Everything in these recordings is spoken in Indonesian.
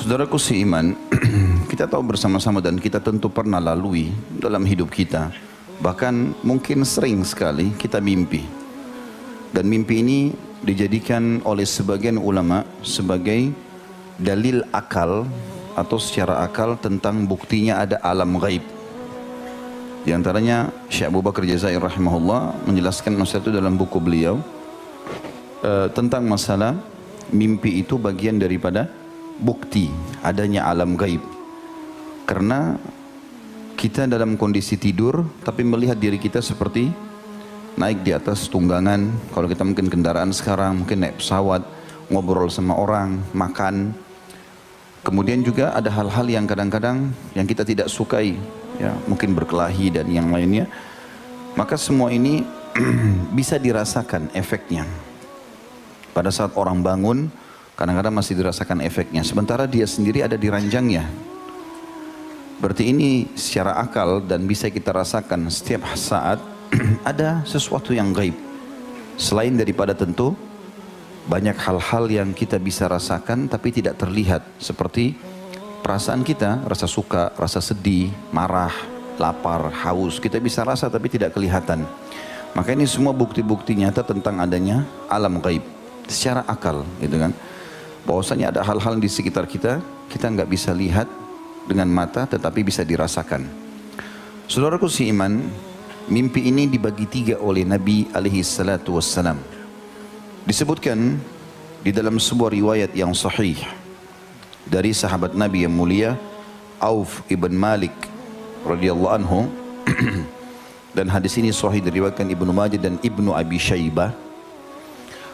Saudaraku seiman, kita tahu bersama-sama dan kita tentu pernah lalui dalam hidup kita. Bahkan mungkin sering sekali kita mimpi. Dan mimpi ini dijadikan oleh sebagian ulama sebagai dalil akal atau secara akal tentang buktinya ada alam gaib. Di antaranya Syekh Abu Bakar Jazair rahimahullah menjelaskan masalah itu dalam buku beliau tentang masalah mimpi itu bagian daripada bukti adanya alam gaib. Karena kita dalam kondisi tidur tapi melihat diri kita seperti naik di atas tunggangan. Kalau kita mungkin kendaraan sekarang, mungkin naik pesawat, ngobrol sama orang, makan. Kemudian juga ada hal-hal yang kadang-kadang yang kita tidak sukai, ya, mungkin berkelahi dan yang lainnya. Maka semua ini bisa dirasakan efeknya. Pada saat orang bangun, kadang-kadang masih dirasakan efeknya. Sementara dia sendiri ada di ranjangnya. Berarti ini secara akal dan bisa kita rasakan setiap saat ada sesuatu yang gaib. Selain daripada tentu banyak hal-hal yang kita bisa rasakan tapi tidak terlihat. Seperti perasaan kita, rasa suka, rasa sedih, marah, lapar, haus. Kita bisa rasa tapi tidak kelihatan. Maka ini semua bukti-bukti nyata tentang adanya alam gaib. Secara akal gitu kan. Bahwasanya ada hal-hal di sekitar kita, kita nggak bisa lihat dengan mata tetapi bisa dirasakan. Saudaraku seiman, mimpi ini dibagi tiga oleh Nabi alaihi salatu wassalam. Disebutkan di dalam sebuah riwayat yang sahih dari sahabat Nabi yang mulia Auf ibn Malik radhiyallahu anhu dan hadis ini sahih diriwayatkan Ibnu Majah dan Ibnu Abi Syaibah.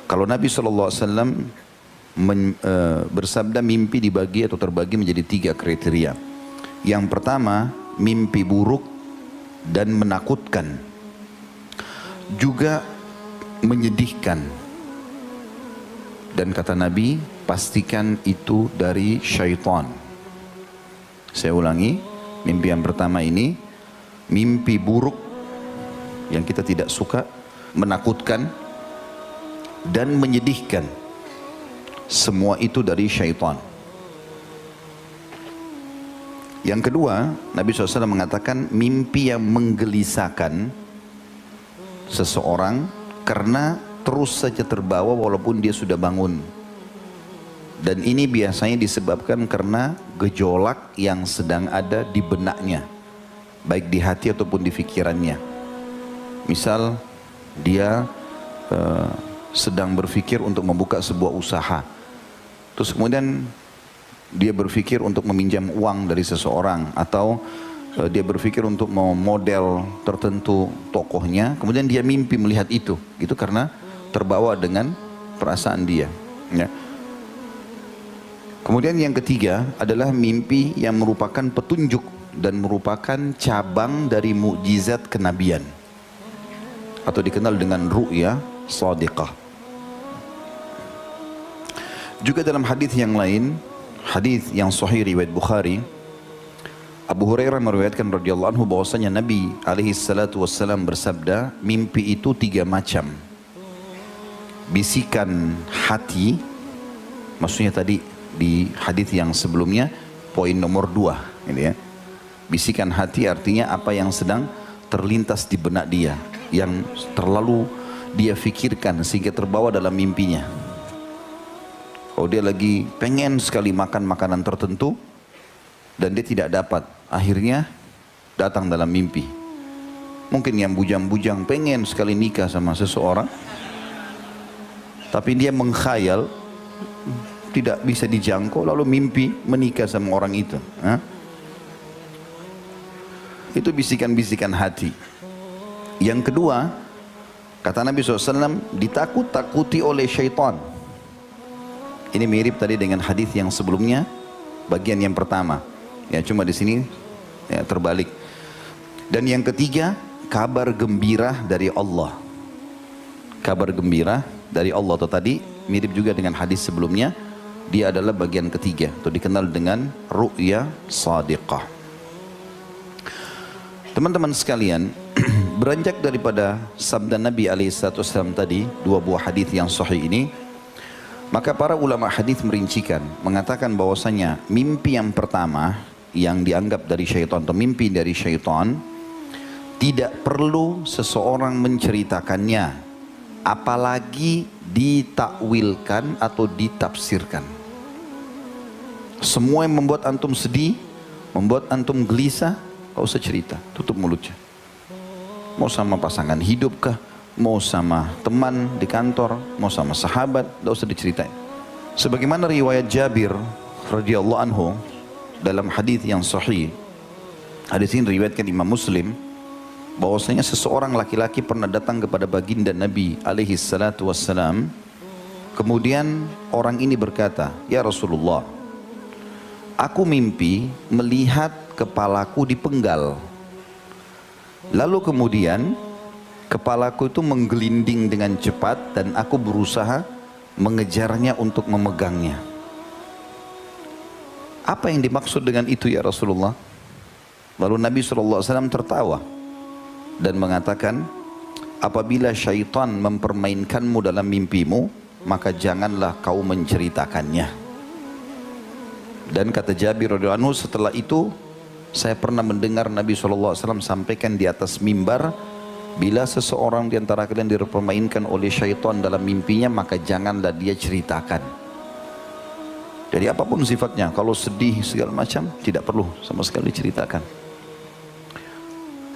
Kalau Nabi SAW bersabda mimpi dibagi atau terbagi menjadi tiga kriteria. Yang pertama, mimpi buruk dan menakutkan, juga menyedihkan. Dan kata Nabi, pastikan itu dari syaitan. Saya ulangi, mimpi yang pertama ini mimpi buruk yang kita tidak suka, menakutkan dan menyedihkan. Semua itu dari syaitan. Yang kedua, Nabi SAW mengatakan mimpi yang menggelisahkan seseorang karena terus saja terbawa walaupun dia sudah bangun. Dan ini biasanya disebabkan karena gejolak yang sedang ada di benaknya, baik di hati ataupun di pikirannya. Misal dia sedang berpikir untuk membuka sebuah usaha. Terus kemudian dia berpikir untuk meminjam uang dari seseorang atau dia berpikir untuk mau model tertentu tokohnya, kemudian dia mimpi melihat itu. Itu karena terbawa dengan perasaan dia. Ya. Kemudian yang ketiga adalah mimpi yang merupakan petunjuk dan merupakan cabang dari mukjizat kenabian atau dikenal dengan ru'ya shadiqah. Juga dalam hadis yang lain, hadis yang sahih riwayat Bukhari, Abu Hurairah meriwayatkan radhiyallahu anhu bahwasanya Nabi alaihi salatu wassalam bersabda, mimpi itu tiga macam. Bisikan hati, maksudnya tadi di hadis yang sebelumnya poin nomor 2 ini ya. Bisikan hati artinya apa yang sedang terlintas di benak dia, yang terlalu dia fikirkan sehingga terbawa dalam mimpinya. Kalau dia lagi pengen sekali makan makanan tertentu dan dia tidak dapat, akhirnya datang dalam mimpi. Mungkin yang bujang-bujang pengen sekali nikah sama seseorang, tapi dia mengkhayal tidak bisa dijangkau, lalu mimpi menikah sama orang itu. Itu bisikan-bisikan hati. Yang kedua, kata Nabi SAW, ditakut-takuti oleh syaitan. Ini mirip tadi dengan hadis yang sebelumnya, bagian yang pertama. Ya, cuma di sini ya, terbalik. Dan yang ketiga, kabar gembira dari Allah. Kabar gembira dari Allah atau tadi mirip juga dengan hadis sebelumnya. Dia adalah bagian ketiga, atau dikenal dengan ru'ya shadiqah. Teman-teman sekalian, beranjak daripada sabda Nabi SAW tadi, dua buah hadis yang sahih ini, maka para ulama hadis merincikan, mengatakan bahwasanya mimpi yang pertama yang dianggap dari syaitan atau mimpi dari syaitan tidak perlu seseorang menceritakannya, apalagi ditakwilkan atau ditafsirkan. Semua yang membuat antum sedih, membuat antum gelisah, gak usah cerita, tutup mulutnya. Mau sama pasangan hidup kah, mau sama teman di kantor, mau sama sahabat, gak usah diceritain. Sebagaimana riwayat Jabir radhiyallahu anhu dalam hadis yang sahih, hadis ini riwayatkan Imam Muslim, bahwasanya seseorang laki-laki pernah datang kepada baginda Nabi alaihi salatu wassalam. Kemudian orang ini berkata, "Ya Rasulullah, aku mimpi melihat kepalaku dipenggal. Lalu kemudian kepalaku itu menggelinding dengan cepat dan aku berusaha mengejarnya untuk memegangnya. Apa yang dimaksud dengan itu ya Rasulullah?" Lalu Nabi SAW tertawa dan mengatakan, "Apabila syaitan mempermainkanmu dalam mimpimu, maka janganlah kau menceritakannya." Dan kata Jabir radhiyallahu anhu, setelah itu saya pernah mendengar Nabi SAW sampaikan di atas mimbar, bila seseorang di antara kalian dipermainkan oleh syaitan dalam mimpinya, maka janganlah dia ceritakan. Jadi apapun sifatnya, kalau sedih segala macam, tidak perlu sama sekali ceritakan.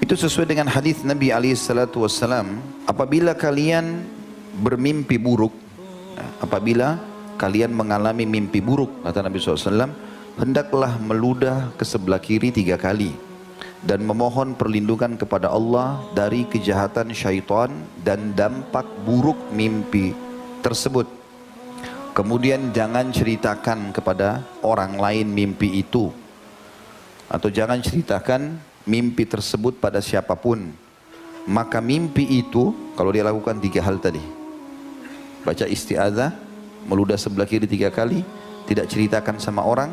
Itu sesuai dengan hadis Nabi SAW, apabila kalian bermimpi buruk, apabila kalian mengalami mimpi buruk, kata Nabi SAW, hendaklah meludah ke sebelah kiri 3 kali dan memohon perlindungan kepada Allah dari kejahatan syaitan dan dampak buruk mimpi tersebut. Kemudian jangan ceritakan kepada orang lain mimpi itu, atau jangan ceritakan mimpi tersebut pada siapapun. Maka mimpi itu, kalau dia lakukan 3 hal tadi, baca isti'adzah, meludah sebelah kiri 3 kali, tidak ceritakan sama orang,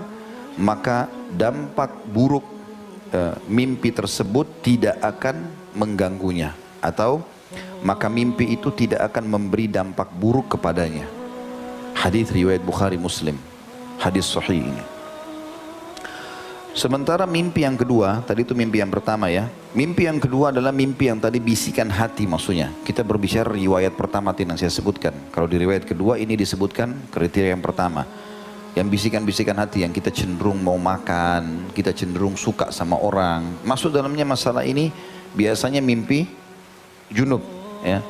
maka dampak buruk mimpi tersebut tidak akan mengganggunya, atau maka mimpi itu tidak akan memberi dampak buruk kepadanya. Hadis riwayat Bukhari Muslim, hadis sahih ini. Sementara mimpi yang kedua, tadi itu mimpi yang pertama ya. Mimpi yang kedua adalah mimpi yang tadi bisikan hati maksudnya. Kita berbicara riwayat pertama yang saya sebutkan. Kalau di riwayat kedua ini disebutkan kriteria yang pertama. Yang bisikan-bisikan hati, yang kita cenderung mau makan, kita cenderung suka sama orang. Masuk dalamnya masalah ini biasanya mimpi junub ya.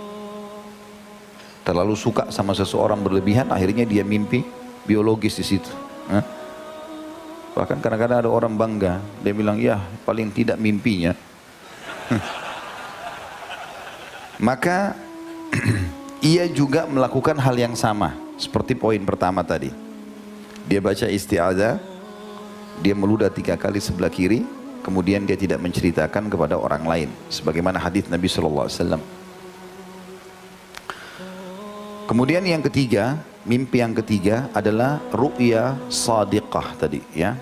Terlalu suka sama seseorang berlebihan, akhirnya dia mimpi biologis di situ. Bahkan kadang-kadang ada orang bangga, dia bilang, ya paling tidak mimpinya. Maka ia juga melakukan hal yang sama seperti poin pertama tadi. Dia baca isti'adzah, dia meludah 3 kali sebelah kiri, kemudian dia tidak menceritakan kepada orang lain, sebagaimana hadis Nabi SAW. Kemudian yang ketiga, mimpi yang ketiga adalah ru'ya sadiqah tadi ya.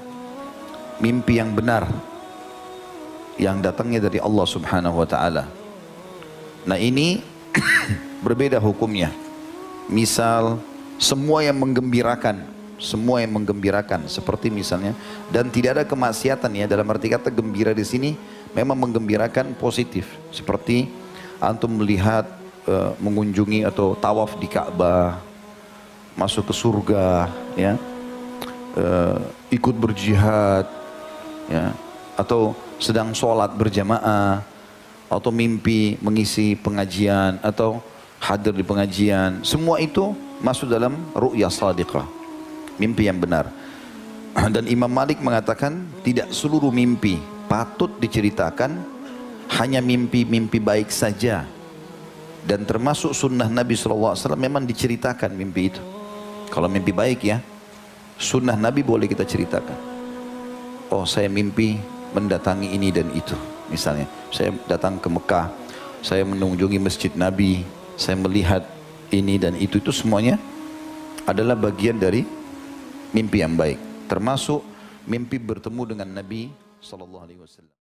Mimpi yang benar yang datangnya dari Allah Subhanahu wa taala. Nah, ini berbeda hukumnya. Misal semua yang menggembirakan, seperti misalnya, dan tidak ada kemaksiatan ya, dalam arti kata gembira di sini memang menggembirakan positif, seperti antum melihat mengunjungi atau tawaf di Ka'bah, masuk ke surga ya, ikut berjihad ya, atau sedang sholat berjamaah, atau mimpi mengisi pengajian atau hadir di pengajian. Semua itu masuk dalam ru'ya shadiqah, mimpi yang benar. Dan Imam Malik mengatakan tidak seluruh mimpi patut diceritakan, hanya mimpi-mimpi baik saja. Dan termasuk sunnah Nabi SAW memang diceritakan mimpi itu. Kalau mimpi baik ya, sunnah Nabi boleh kita ceritakan. Oh, saya mimpi mendatangi ini dan itu. Misalnya, saya datang ke Mekah, saya mengunjungi masjid Nabi, saya melihat ini dan itu semuanya adalah bagian dari mimpi yang baik. Termasuk mimpi bertemu dengan Nabi SAW.